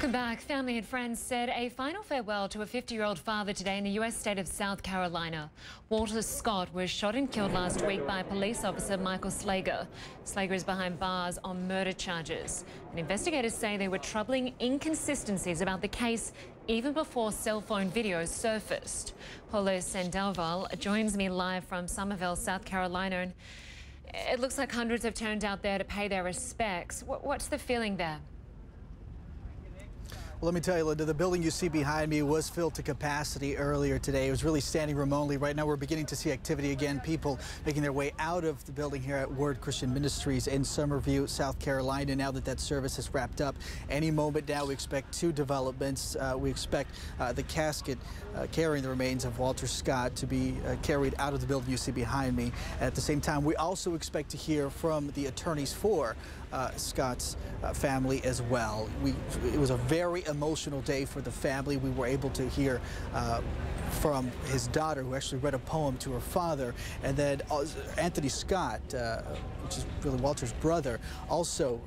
Welcome back. Family and friends said a final farewell to a 50-year-old father today in the U.S. state of South Carolina. Walter Scott was shot and killed last week by police officer Michael Slager. Slager is behind bars on murder charges. And investigators say there were troubling inconsistencies about the case even before cell phone videos surfaced. Polo Sandoval joins me live from Summerville, South Carolina. And it looks like hundreds have turned out there to pay their respects. What's the feeling there? Well, let me tell you, Lynda, the building you see behind me was filled to capacity earlier today. It was really standing room only. Right now, we're beginning to see activity again, people making their way out of the building here at Word Christian Ministries in Summerville, South Carolina, now that that service has wrapped up. Any moment now, we expect two developments. We expect the casket carrying the remains of Walter Scott to be carried out of the building you see behind me. At the same time, we also expect to hear from the attorneys for Scott's family as well. It was a very emotional day for the family. We were able to hear from his daughter, who actually read a poem to her father, and then Anthony Scott, which is really Walter's brother, also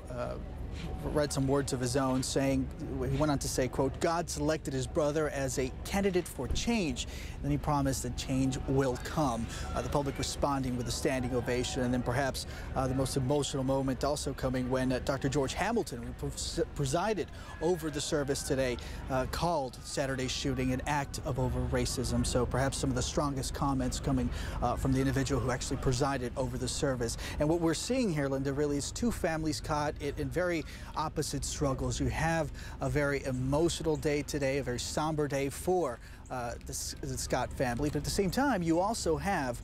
read some words of his own, saying, he went on to say, quote, God selected his brother as a candidate for change. And then he promised that change will come. The public responding with a standing ovation. And then perhaps the most emotional moment also coming when Dr. George Hamilton, who presided over the service today, called Saturday's shooting an act of over-racism. So perhaps some of the strongest comments coming from the individual who actually presided over the service. And what we're seeing here, Lynda, really is two families caught in very opposite struggles. You have a very emotional day today, a very somber day for the Scott family, but at the same time, you also have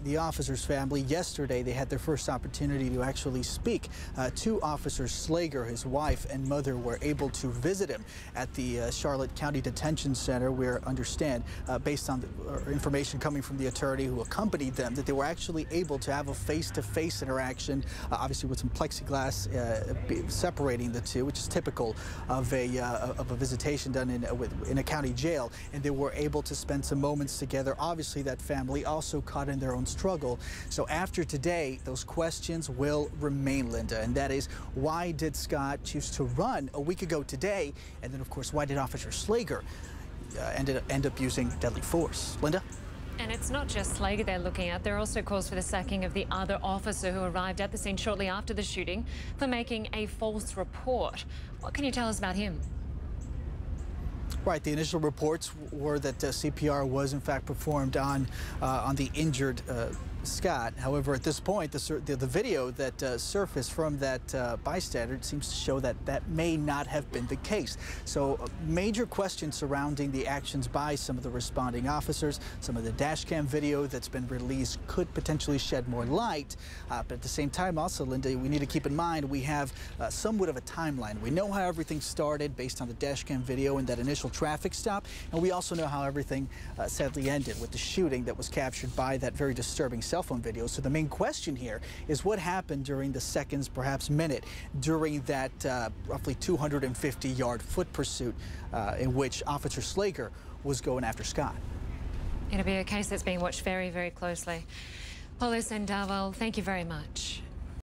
the officer's family. Yesterday, they had their first opportunity to actually speak to Officer Slager. His wife and mother were able to visit him at the Charlotte County Detention Center, where I understand, based on the information coming from the attorney who accompanied them, that they were actually able to have a face-to-face interaction, obviously with some plexiglass separating the two, which is typical of a visitation done in a county jail, and they were able to spend some moments together. Obviously, that family also caught in their own struggle. So after today, those questions will remain, Lynda, and that is, why did Scott choose to run a week ago today? And then, of course, why did Officer Slager end up using deadly force? Lynda? And it's not just Slager they're looking at. There are also calls for the sacking of the other officer who arrived at the scene shortly after the shooting for making a false report. What can you tell us about him? Right. The initial reports were that CPR was in fact performed on the injured Scott. However, at this point, the video that surfaced from that bystander seems to show that that may not have been the case. So major questions surrounding the actions by some of the responding officers. Some of the dash cam video that's been released could potentially shed more light. But at the same time, also, Lynda, we need to keep in mind we have somewhat of a timeline. We know how everything started based on the dash cam video and that initial traffic stop. And we also know how everything sadly ended with the shooting that was captured by that very disturbing cell phone video. So the main question here is what happened during the seconds, perhaps minute, during that roughly 250-yard foot pursuit in which Officer Slager was going after Scott. It'll be a case that's being watched very, very closely. Polo Sandoval, thank you very much.